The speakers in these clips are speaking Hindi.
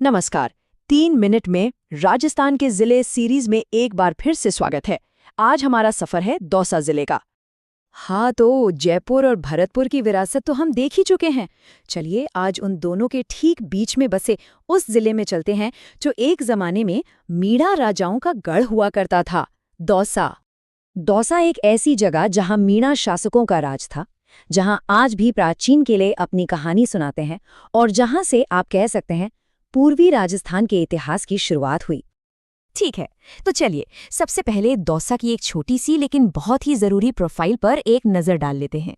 नमस्कार। 3 मिनट में राजस्थान के जिले सीरीज में एक बार फिर से स्वागत है। आज हमारा सफर है दौसा जिले का। हाँ, तो जयपुर और भरतपुर की विरासत तो हम देख ही चुके हैं। चलिए आज उन दोनों के ठीक बीच में बसे उस जिले में चलते हैं जो एक जमाने में मीणा राजाओं का गढ़ हुआ करता था, दौसा। दौसा एक ऐसी जगह जहां मीणा शासकों का राज था, जहां आज भी प्राचीन किले अपनी कहानी सुनाते हैं और जहां से आप कह सकते हैं पूर्वी राजस्थान के इतिहास की शुरुआत हुई। ठीक है, तो चलिए सबसे पहले दौसा की एक छोटी सी लेकिन बहुत ही जरूरी प्रोफाइल पर एक नजर डाल लेते हैं।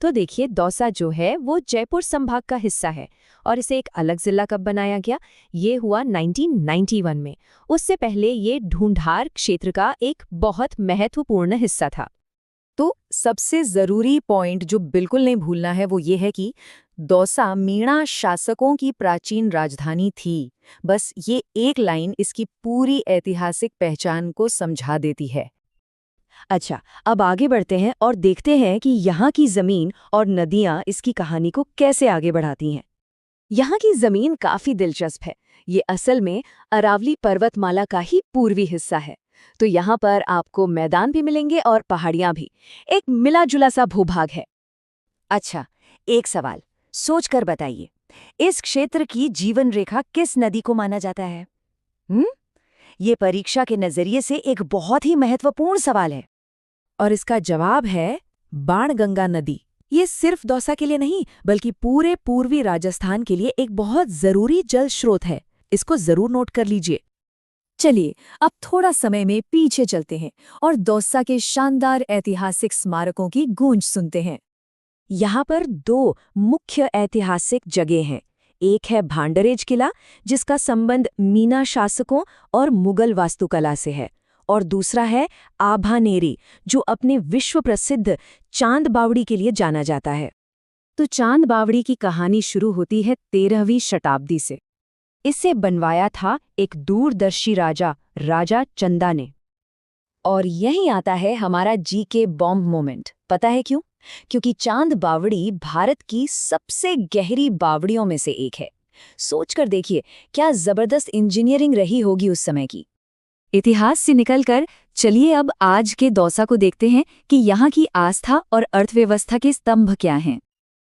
तो देखिए, दौसा जो है वो जयपुर संभाग का हिस्सा है और इसे एक अलग जिला कब बनाया गया, ये हुआ 1991 में। उससे पहले ये ढूंढार क्षेत्र का एक बहुत महत्वपूर्ण हिस्सा था। तो सबसे जरूरी पॉइंट जो बिल्कुल नहीं भूलना है वो ये है कि दौसा मीणा शासकों की प्राचीन राजधानी थी। बस ये एक लाइन इसकी पूरी ऐतिहासिक पहचान को समझा देती है। अच्छा, अब आगे बढ़ते हैं और देखते हैं कि यहाँ की जमीन और नदियाँ इसकी कहानी को कैसे आगे बढ़ाती हैं। यहाँ की जमीन काफी दिलचस्प है। ये असल में अरावली पर्वतमाला का ही पूर्वी हिस्सा है। तो यहाँ पर आपको मैदान भी मिलेंगे और पहाड़ियाँ भी। एक मिला जुला सा भूभाग है। अच्छा, एक सवाल सोचकर बताइए, इस क्षेत्र की जीवन रेखा किस नदी को माना जाता है? ये परीक्षा के नजरिए से एक बहुत ही महत्वपूर्ण सवाल है और इसका जवाब है बाणगंगा नदी। ये सिर्फ दौसा के लिए नहीं बल्कि पूरे पूर्वी राजस्थान के लिए एक बहुत जरूरी जल स्रोत है। इसको जरूर नोट कर लीजिए। चलिए अब थोड़ा समय में पीछे चलते हैं और दौसा के शानदार ऐतिहासिक स्मारकों की गूंज सुनते हैं। यहाँ पर दो मुख्य ऐतिहासिक जगह हैं। एक है भांडरेज किला, जिसका संबंध मीना शासकों और मुगल वास्तुकला से है, और दूसरा है आभानेरी, जो अपने विश्व प्रसिद्ध चांद बावड़ी के लिए जाना जाता है। तो चांद बावड़ी की कहानी शुरू होती है 13वीं शताब्दी से। इसे बनवाया था एक दूरदर्शी राजा चंदा ने। और यहीं आता है हमारा जीके बॉम्ब मोमेंट। पता है क्यों? क्योंकि चांद बावड़ी भारत की सबसे गहरी बावड़ियों में से एक है। सोचकर देखिए क्या जबरदस्त इंजीनियरिंग रही होगी उस समय की। इतिहास से निकलकर चलिए अब आज के दौसा को देखते हैं कि यहाँ की आस्था और अर्थव्यवस्था के स्तंभ क्या हैं।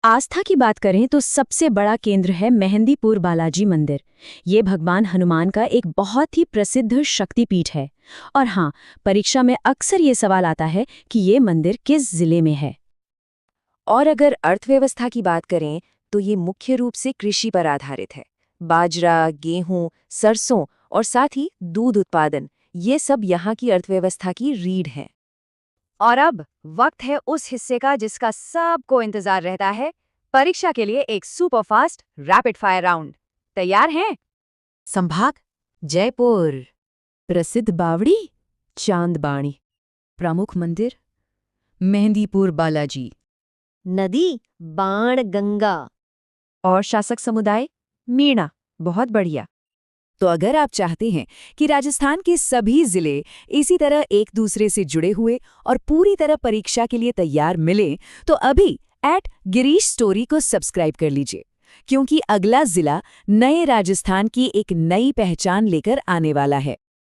आस्था की बात करें तो सबसे बड़ा केंद्र है मेहंदीपुर बालाजी मंदिर। ये भगवान हनुमान का एक बहुत ही प्रसिद्ध शक्तिपीठ है। और हाँ, परीक्षा में अक्सर ये सवाल आता है कि ये मंदिर किस जिले में है। और अगर अर्थव्यवस्था की बात करें तो ये मुख्य रूप से कृषि पर आधारित है। बाजरा, गेहूं, सरसों और साथ ही दूध उत्पादन, ये सब यहाँ की अर्थव्यवस्था की रीढ़ है। और अब वक्त है उस हिस्से का जिसका सबको इंतजार रहता है, परीक्षा के लिए एक सुपरफास्ट रैपिड फायर राउंड। तैयार हैं? संभाग जयपुर। प्रसिद्ध बावड़ी चांदबाणी। प्रमुख मंदिर मेहंदीपुर बालाजी। नदी बाणगंगा। और शासक समुदाय मीणा। बहुत बढ़िया। तो अगर आप चाहते हैं कि राजस्थान के सभी जिले इसी तरह एक दूसरे से जुड़े हुए और पूरी तरह परीक्षा के लिए तैयार मिले, तो अभी गिरीश स्टोरी को सब्सक्राइब कर लीजिए, क्योंकि अगला जिला नए राजस्थान की एक नई पहचान लेकर आने वाला है।